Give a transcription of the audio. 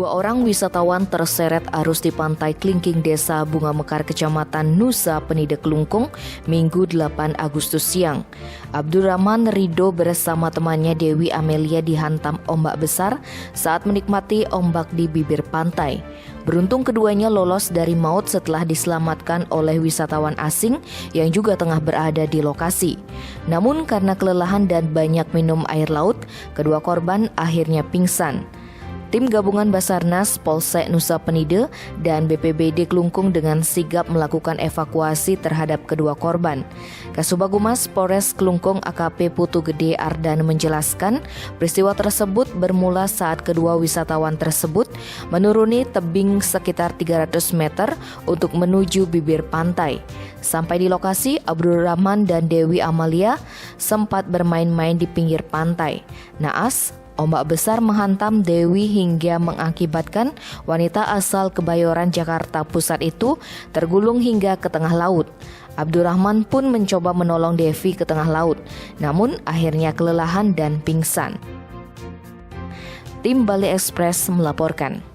Dua orang wisatawan terseret arus di pantai Klingking Desa Bunga Mekar, Kecamatan Nusa Penida, Kelungkung, Minggu 8 Agustus siang. Abdurrahman Rido bersama temannya Dewi Amelia dihantam ombak besar saat menikmati ombak di bibir pantai. Beruntung keduanya lolos dari maut setelah diselamatkan oleh wisatawan asing yang juga tengah berada di lokasi. Namun karena kelelahan dan banyak minum air laut, kedua korban akhirnya pingsan. Tim gabungan Basarnas, Polsek Nusa Penida, dan BPBD Kelungkung dengan sigap melakukan evakuasi terhadap kedua korban. Kasubag Humas Polres Kelungkung AKP Putu Gede Ardan menjelaskan peristiwa tersebut bermula saat kedua wisatawan tersebut menuruni tebing sekitar 300 meter untuk menuju bibir pantai. Sampai di lokasi, Abdurrahman dan Dewi Amalia sempat bermain-main di pinggir pantai. Naas, ombak besar menghantam Dewi hingga mengakibatkan wanita asal Kebayoran, Jakarta Pusat itu tergulung hingga ke tengah laut. Abdurrahman pun mencoba menolong Devi ke tengah laut, namun akhirnya kelelahan dan pingsan. Tim Bali Express melaporkan.